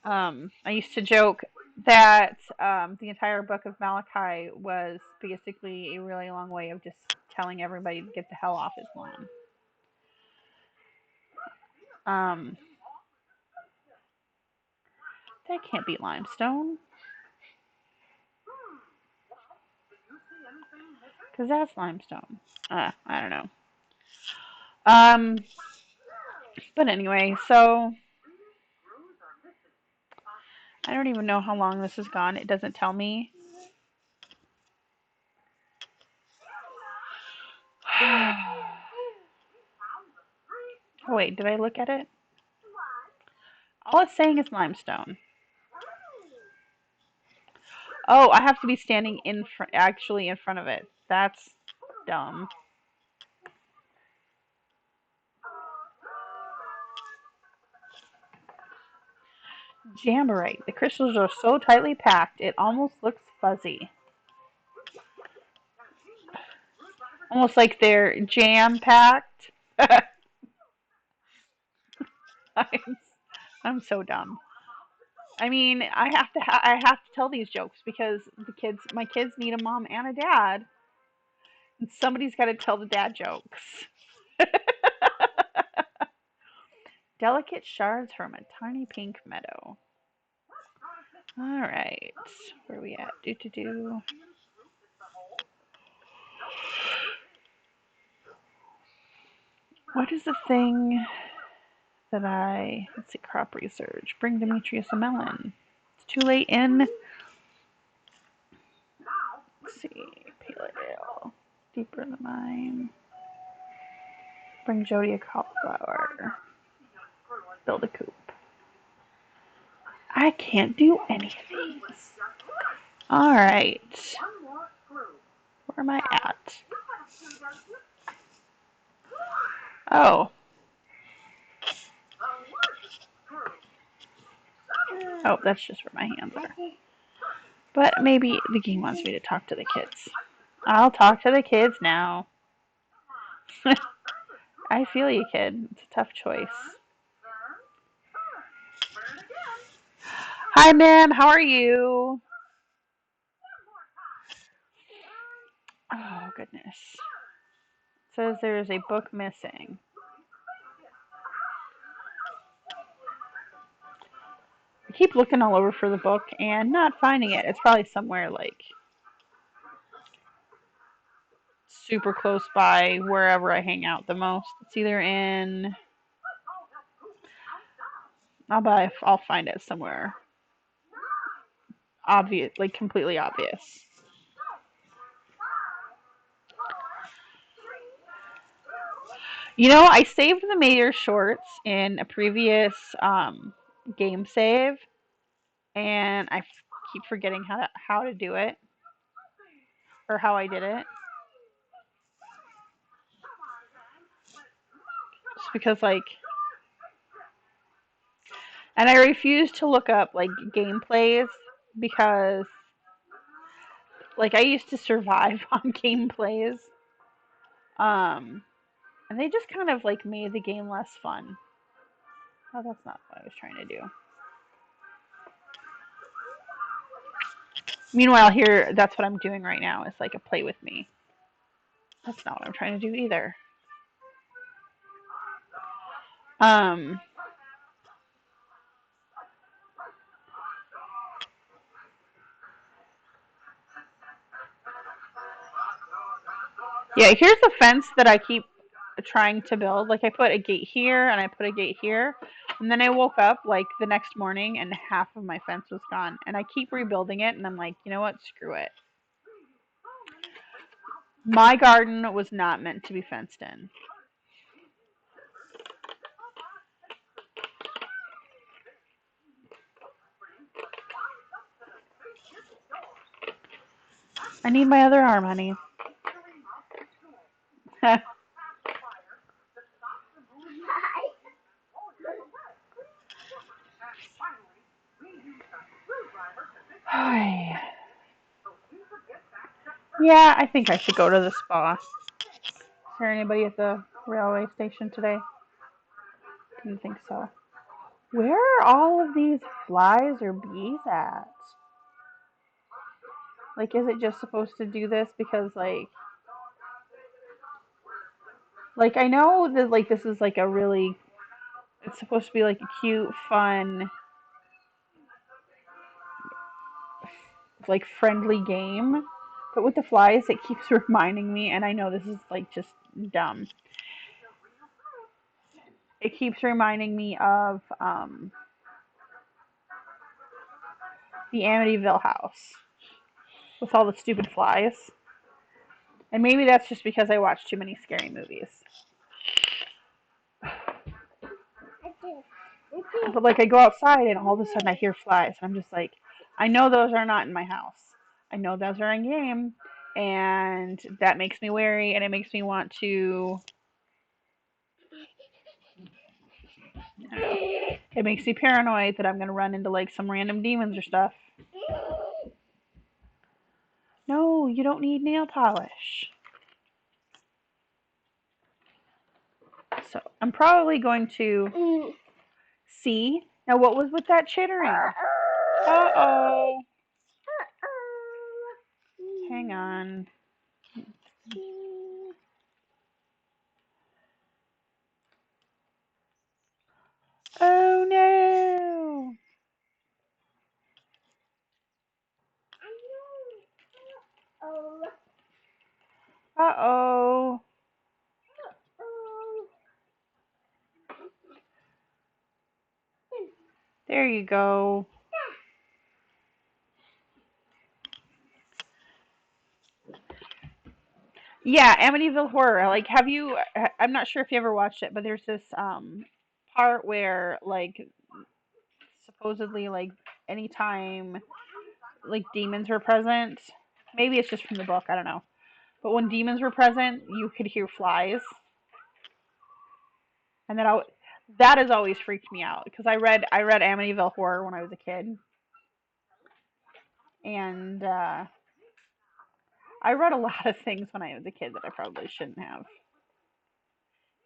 I used to joke that the entire book of Malachi was basically a really long way of just telling everybody to get the hell off his lawn. Um, that can't be limestone. Because that's limestone. I don't know. Um, but anyway, so I don't even know how long this has gone. It doesn't tell me. Oh, wait, did I look at it? All it's saying is limestone. Oh, I have to be standing in front, actually in front of it. That's dumb. Jamborite. The crystals are so tightly packed, it almost looks fuzzy. Almost like they're jam-packed. I'm so dumb. I mean, I have to tell these jokes because my kids need a mom and a dad, and somebody's got to tell the dad jokes. Delicate shards from a tiny pink meadow. All right, where are we at? Do. What is the thing that let's see, crop research. Bring Demetrius a melon. It's too late in. Let's see, pale ale. Deeper in the mine. Bring Jody a cauliflower. Build a coop. I can't do any of these. Alright. Where am I at? Oh. Oh, that's just where my hands are. But maybe the game wants me to talk to the kids. I'll talk to the kids now. I feel you, kid. It's a tough choice. Hi, ma'am. How are you? Oh, goodness. It says there is a book missing. I keep looking all over for the book and not finding it. It's probably somewhere like super close by wherever I hang out the most. It's either in. I'll find it somewhere obvious, like completely obvious. You know, I saved the mayor shorts in a previous game save, and keep forgetting how to do it or how I did it. Just because and I refuse to look up like gameplays because I used to survive on gameplays, um, and they just kind of like made the game less fun. Oh, that's not what I was trying to do. Meanwhile, here, that's what I'm doing right now. It's like a play with me. That's not what I'm trying to do either. Um, yeah, here's the fence that I keep trying to build. Like I put a gate here and I put a gate here. And then I woke up like the next morning and half of my fence was gone. And I keep rebuilding it and I'm like, you know what? Screw it. My garden was not meant to be fenced in. I need my other arm, honey. Yeah, I think I should go to the spa. Is there anybody at the railway station today? Didn't think so. Where are all of these flies or bees at? Like, is it just supposed to do this because, I know that, this is, a really, it's supposed to be, a cute, fun, friendly game. But with the flies, it keeps reminding me, and I know this is, just dumb. It keeps reminding me of, the Amityville house with all the stupid flies. And maybe that's just because I watch too many scary movies. But I go outside and all of a sudden I hear flies. And I'm just like, I know those are not in my house. I know those are in game. And that makes me wary and it makes me want to. It makes me paranoid that I'm going to run into some random demons or stuff. No, you don't need nail polish. So I'm probably going to see. Now, what was with that chittering? Uh-oh. Hang on. Oh, no. Uh-oh. There you go. Yeah, Amityville Horror. Have you? I'm not sure if you ever watched it, but there's this part where supposedly anytime demons were present, maybe it's just from the book. I don't know. But when demons were present, you could hear flies, and that has always freaked me out because I read Amityville Horror when I was a kid, and I read a lot of things when I was a kid that I probably shouldn't have.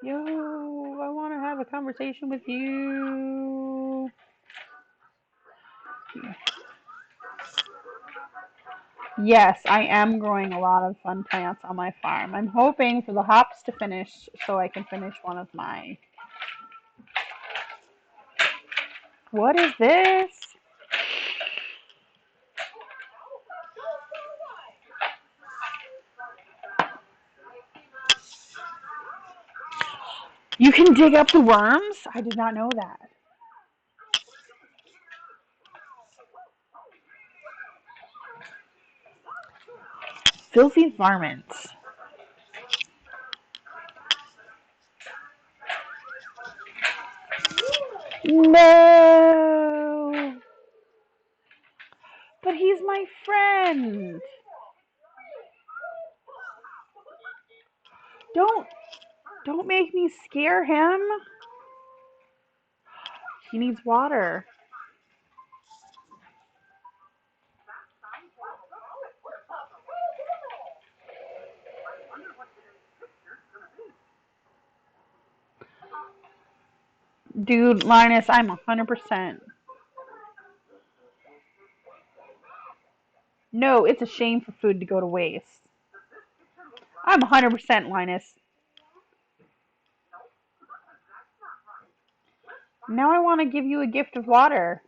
Yo, I want to have a conversation with you. Yes, I am growing a lot of fun plants on my farm. I'm hoping for the hops to finish so I can finish one of my. What is this? You can dig up the worms? I did not know that. Filthy varmints. No! But he's my friend. Don't make me scare him. He needs water. Dude, Linus, I'm 100%. No, it's a shame for food to go to waste. I'm 100% Linus. Now I want to give you a gift of water.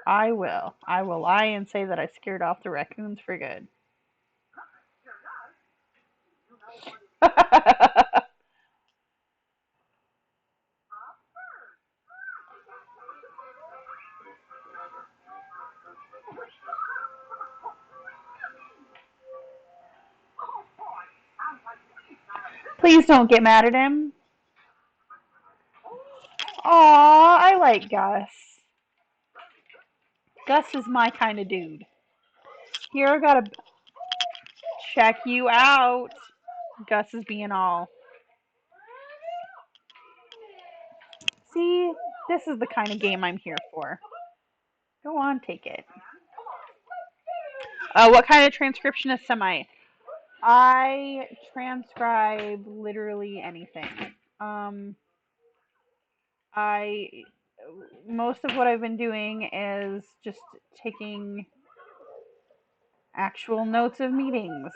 I will. I will lie and say that I scared off the raccoons for good. Please don't get mad at him. Aw, I like Gus. Gus is my kind of dude. Here, I gotta check you out. Gus is being all. See, this is the kind of game I'm here for. Go on, take it. What kind of transcriptionist am I? I transcribe literally anything. I most of what I've been doing is just taking actual notes of meetings.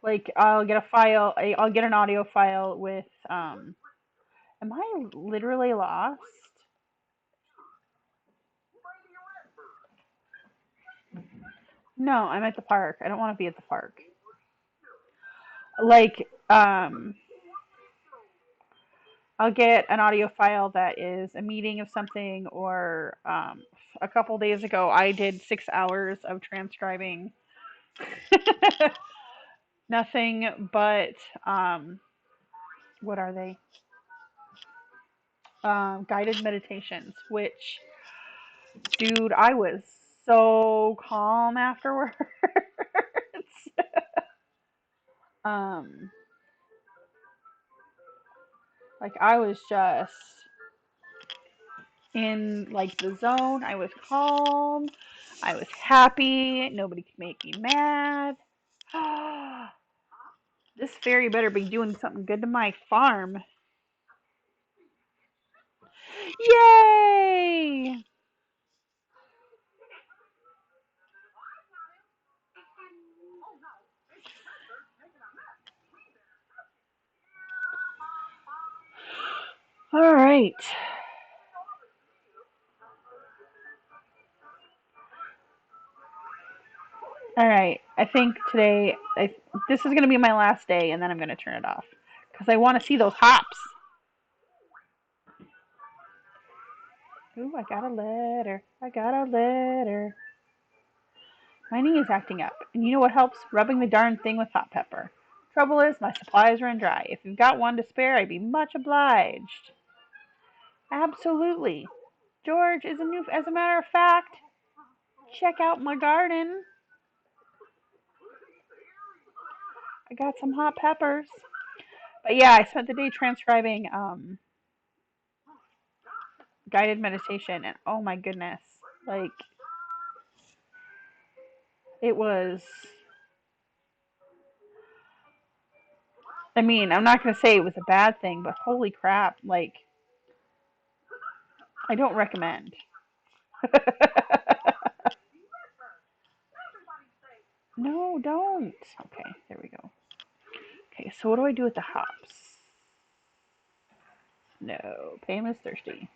Like I'll get a file, I'll get an audio file with. Am I literally lost? No, I'm at the park. I don't want to be at the park. Like, I'll get an audio file that is a meeting of something, or a couple days ago, I did 6 hours of transcribing nothing but, what are they? Guided meditations, which, dude, I was so calm afterwards. um, like I was just in like the zone. I was calm. I was happy. Nobody could make me mad. This fairy better be doing something good to my farm. Yay! All right. All right. I think today, this is going to be my last day, and then I'm going to turn it off because I want to see those hops. Ooh, I got a letter. I got a letter. My knee is acting up, and you know what helps? Rubbing the darn thing with hot pepper. Trouble is, my supplies run dry. If you've got one to spare, I'd be much obliged. Absolutely. George, as a matter of fact, check out my garden. I got some hot peppers. But yeah, I spent the day transcribing guided meditation, and oh my goodness, like it was. I mean, I'm not gonna say it was a bad thing, but holy crap, like I don't recommend. No, don't. Okay, there we go. Okay, so what do I do with the hops? No, Pam is thirsty.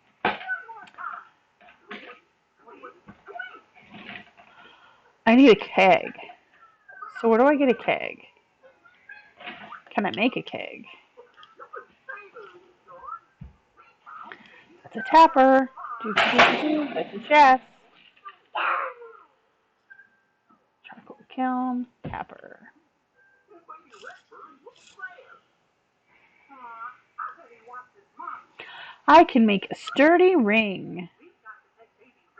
I need a keg. So where do I get a keg? Can I make a keg? That's a tapper. That's a chest. Charcoal kiln. Tapper. I can make a sturdy ring.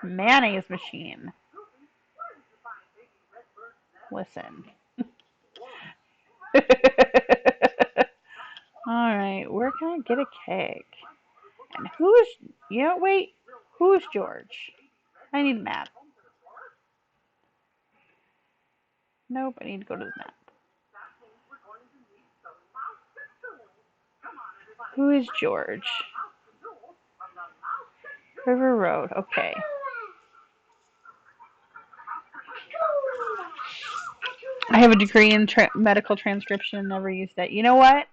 Mayonnaise machine. Listen. Alright, where can I get a keg? And who's, wait, who's George? I need a map. Nope, I need to go to the map. Who is George? River Road, okay. I have a degree in medical transcription and never used it. You know what?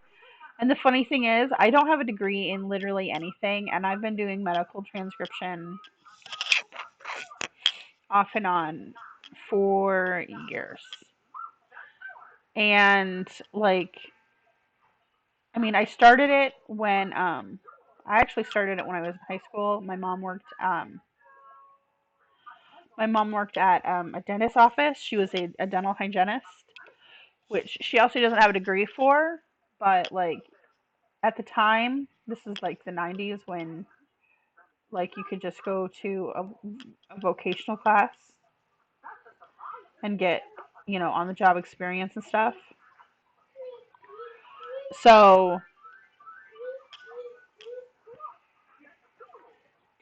And the funny thing is, I don't have a degree in literally anything, and I've been doing medical transcription off and on for years. And like, I mean, I started it when I actually started it when I was in high school. My mom worked at a dentist's office. She was a dental hygienist, which she also doesn't have a degree for, but like at the time, this is like the 90s when like you could just go to a vocational class and get, on the job experience and stuff. So,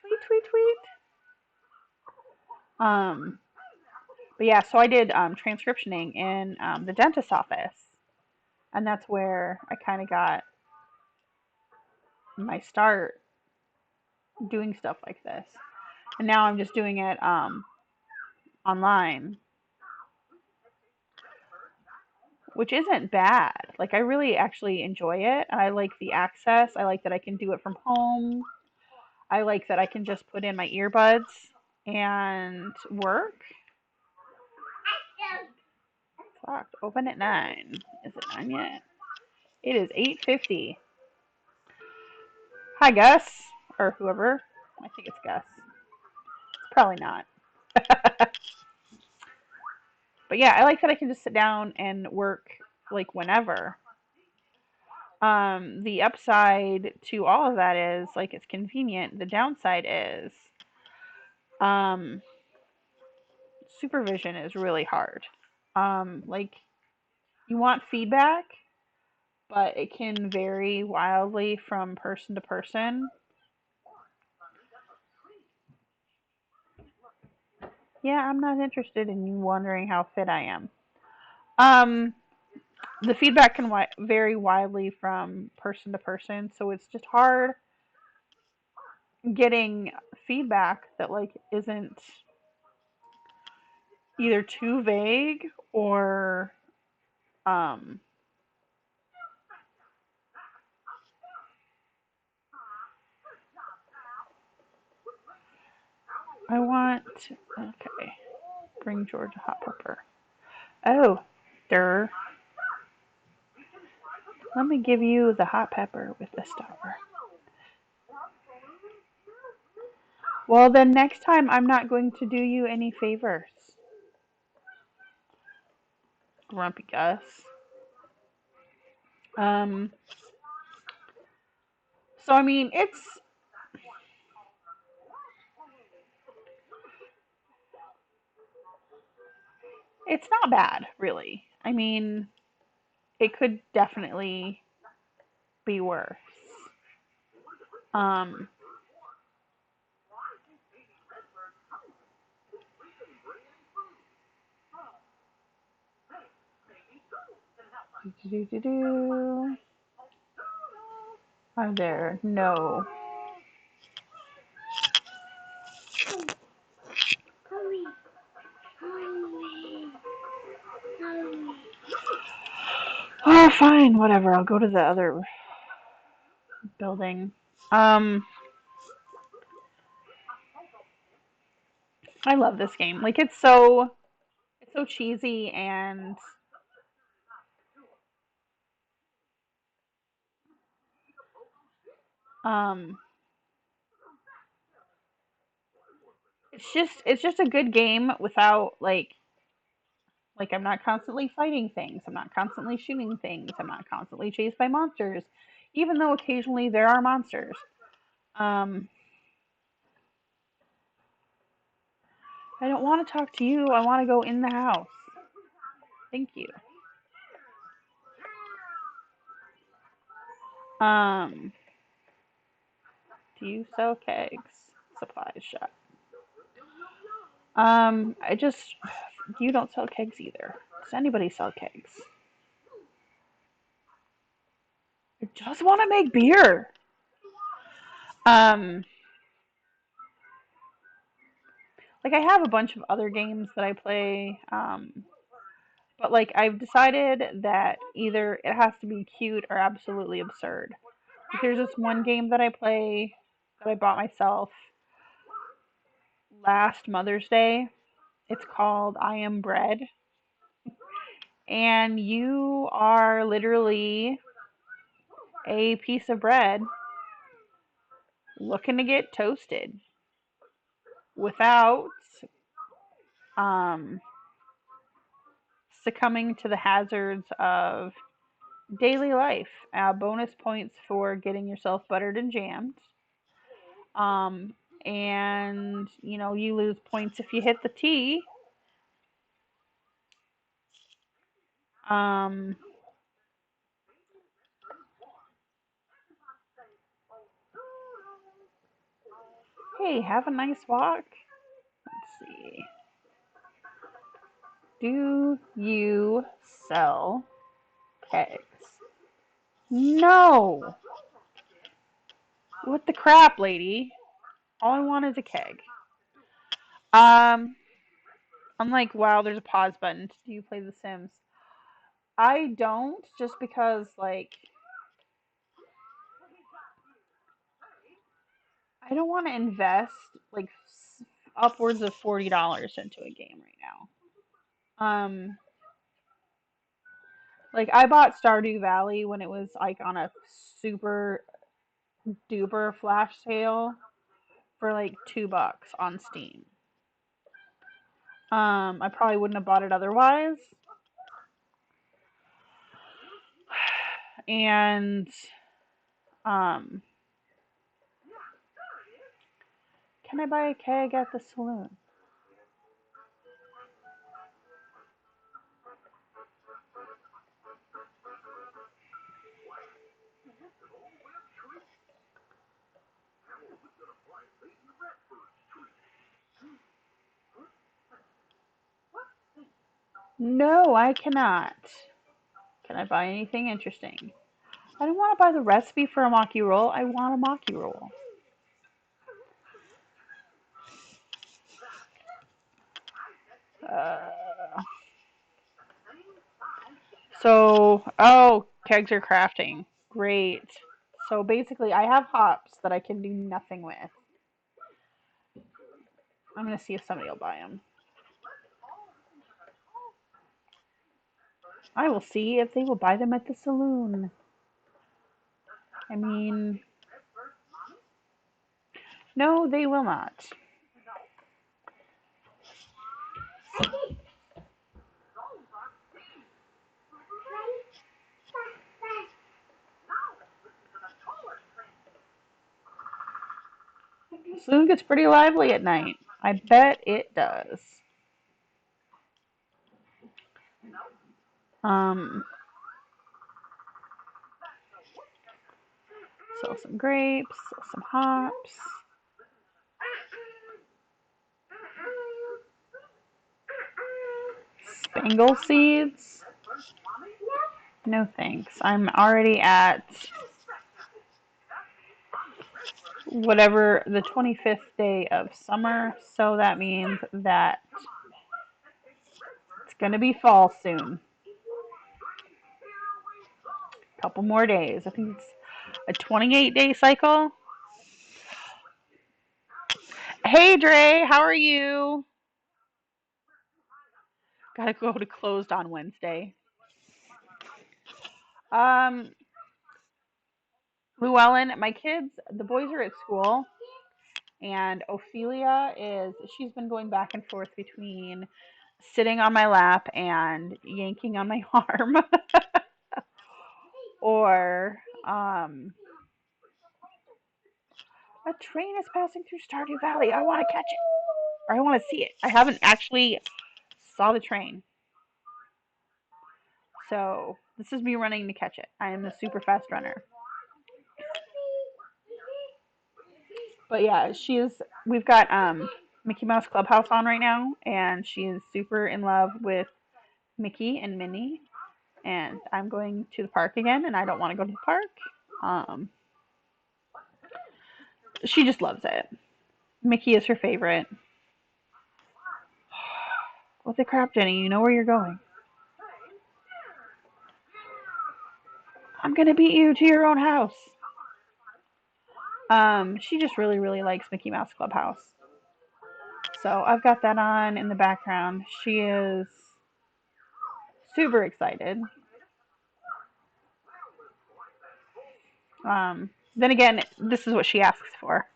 tweet, tweet, tweet. Um, but yeah, so I did transcriptioning in the dentist's office, and that's where I kind of got my start doing stuff like this. And now I'm just doing it online, which isn't bad. Like I really actually enjoy it, and I like the access. I like that I can do it from home. I like that I can just put in my earbuds and work. Fuck, open at 9. Is it 9 yet? It is 8:50. Hi, Gus. Or whoever. I think it's Gus. It's probably not. But yeah, I like that I can just sit down and work like whenever. The upside to all of that is like it's convenient. The downside is um, supervision is really hard. Like you want feedback, but it can vary wildly from person to person. Yeah, I'm not interested in you wondering how fit I am. Um, the feedback can vary widely from person to person, so it's just hard getting feedback that like isn't either too vague or um I want okay, bring George a hot pepper. Oh, der. Let me give you the hot pepper with the stopper. Well, then next time I'm not going to do you any favors, Grumpy Gus. Um, so I mean, it's not bad, really. I mean, it could definitely be worse. Um, do do do. Are there no? Hurry, hurry, hurry. Oh, fine, whatever. I'll go to the other building. Um, I love this game. Like it's so cheesy and um it's just a good game without like I'm not constantly fighting things. I'm not constantly shooting things. I'm not constantly chased by monsters, even though occasionally there are monsters. Um, I don't want to talk to you. I want to go in the house. Thank you. Um, do you sell kegs? Supplies shop. I just you don't sell kegs either. Does anybody sell kegs? I just want to make beer. Um, like I have a bunch of other games that I play. But like I've decided that either it has to be cute or absolutely absurd. Like, there's this one game that I play that I bought myself last Mother's Day. It's called I Am Bread. And you are literally a piece of bread looking to get toasted without um, succumbing to the hazards of daily life. Bonus points for getting yourself buttered and jammed. Um, and you lose points if you hit the T. Um, hey, have a nice walk. Let's see. Do you sell kegs? No. What the crap, lady? All I want is a keg. Um, I'm like, wow, there's a pause button. Do you play The Sims? I don't, just because like I don't want to invest like upwards of $40 into a game right now. Like I bought Stardew Valley when it was like on a super duper flash sale for like $2 on Steam. I probably wouldn't have bought it otherwise. And um, can I buy a keg at the saloon? No, I cannot. Can I buy anything interesting? I don't want to buy the recipe for a maki roll. I want a maki roll. Uh, oh, kegs are crafting. Great. So basically, I have hops that I can do nothing with. I'm gonna see if somebody will buy them. I will see if they will buy them at the saloon. I mean, no, they will not. The saloon gets pretty lively at night. I bet it does. Um, sell some grapes, sell some hops, spangle seeds. No thanks. I'm already at whatever the 25th day of summer, so that means that it's gonna be fall soon. A couple more days. I think it's a 28-day cycle. Hey Dre, how are you? Gotta go to closed on Wednesday. Um, Llewellyn, my kids, the boys are at school, and Ophelia she's been going back and forth between sitting on my lap and yanking on my arm, or a train is passing through Stardew Valley. I want to catch it, or I want to see it. I haven't actually saw the train, so this is me running to catch it. I am a super fast runner. But yeah, we've got Mickey Mouse Clubhouse on right now, and she is super in love with Mickey and Minnie. And I'm going to the park again, and I don't want to go to the park. Um, she just loves it. Mickey is her favorite. What the crap, Jenny? You know where you're going. I'm gonna beat you to your own house. She just really, really likes Mickey Mouse Clubhouse. So I've got that on in the background. She is super excited. Then again, this is what she asks for.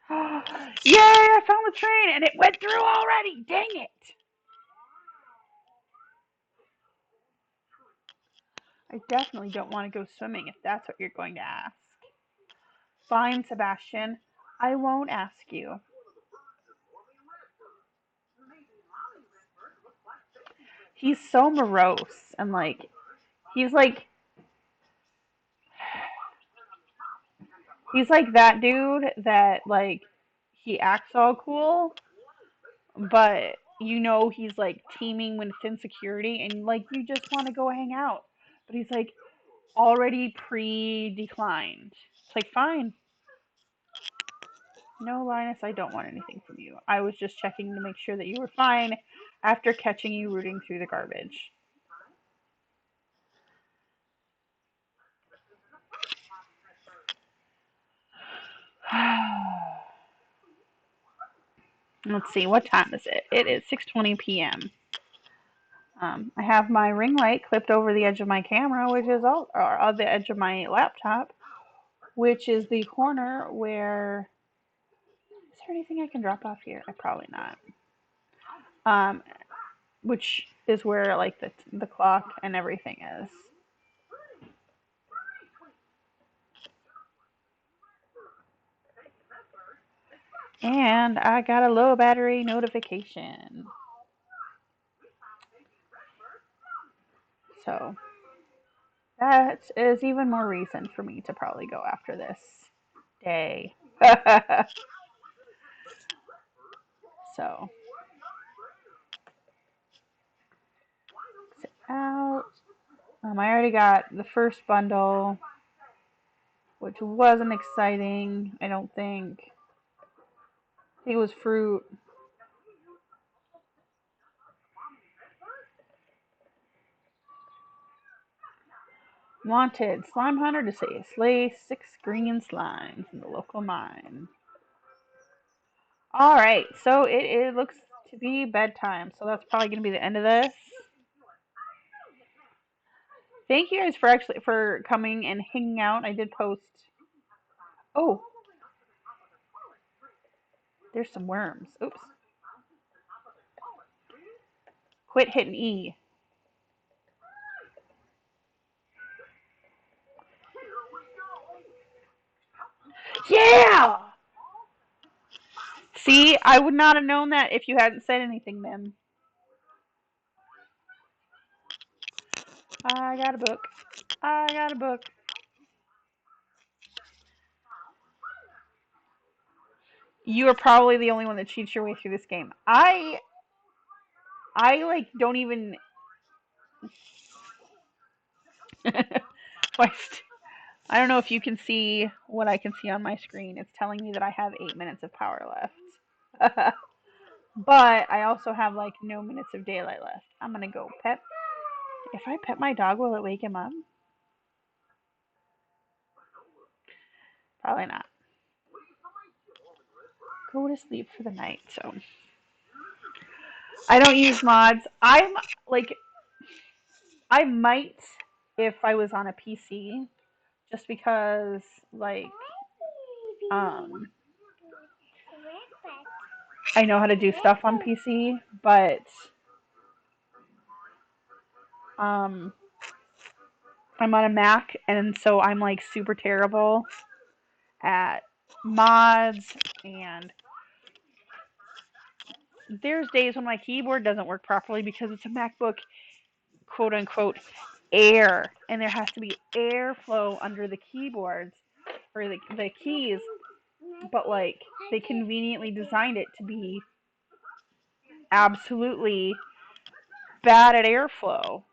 Yay! I found the train and it went through already. Dang it! I definitely don't want to go swimming if that's what you're going to ask. Fine, Sebastian. I won't ask you. He's so morose and he's like he's like that dude that he acts all cool, but he's like teeming with insecurity and you just want to go hang out. But he's like already pre-declined. It's like fine. No, Linus, I don't want anything from you. I was just checking to make sure that you were fine after catching you rooting through the garbage. Let's see, what time is it? It is 6:20 p.m. I have my ring light clipped over the edge of my camera, which is or the edge of my laptop, which is the corner where. Is there anything I can drop off here? Probably not. Which is where the clock and everything is. And I got a low battery notification. So that is even more reason for me to probably go after this day. So sit out. I already got the first bundle, which wasn't exciting, I don't think. I think it was fruit. Wanted slime hunter to slay 6 green slimes in the local mine. Alright, so it looks to be bedtime, so that's probably going to be the end of this. Thank you guys for coming and hanging out. I did post. Oh, there's some worms. Oops. Quit hitting E. Yeah! See, I would not have known that if you hadn't said anything, Mim. I got a book. I got a book. You are probably the only one that cheats your way through this game. I don't even. I don't know if you can see what I can see on my screen. It's telling me that I have 8 minutes of power left. But I also have no minutes of daylight left. I'm gonna go pet. If I pet my dog, will it wake him up? Probably not. Go to sleep for the night. So I don't use mods. I'm like I might if I was on a PC, just because like um I know how to do stuff on PC, but um I'm on a Mac and so I'm like super terrible at mods, and there's days when my keyboard doesn't work properly because it's a MacBook quote unquote air, and there has to be airflow under the keyboards or the keys, but like they conveniently designed it to be absolutely bad at airflow.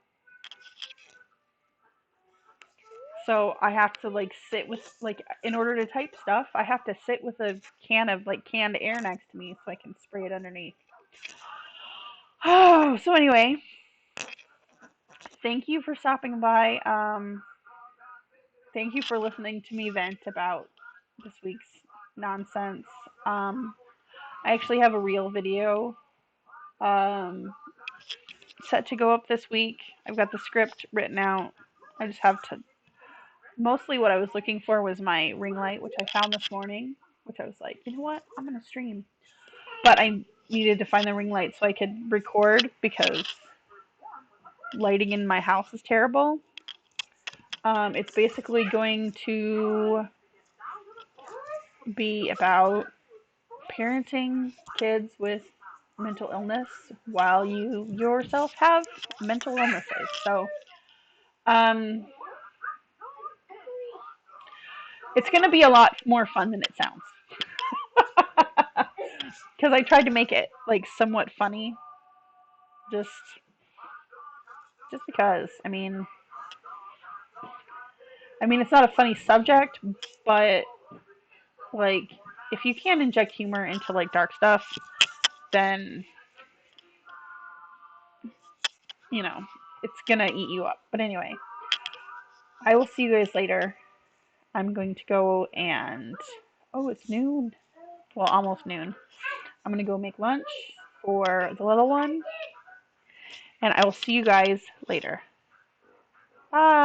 So I have to like sit with like in order to type stuff, I have to sit with a can of like canned air next to me so I can spray it underneath. Oh, so anyway, thank you for stopping by. Thank you for listening to me vent about this week's nonsense. I actually have a real video um, set to go up this week. I've got the script written out. I just have to. Mostly what I was looking for was my ring light, which I found this morning, which I was like, you know what? I'm going to stream. But I needed to find the ring light so I could record because lighting in my house is terrible. It's basically going to be about parenting kids with mental illness while you yourself have mental illnesses. So, um, it's going to be a lot more fun than it sounds. Because I tried to make it like somewhat funny, just because. I mean, it's not a funny subject, but like, if you can't inject humor into like dark stuff, then you know it's gonna eat you up. But anyway, I will see you guys later. I'm going to go and oh, it's noon. Well, almost noon. I'm gonna go make lunch for the little one, and I will see you guys later. Bye.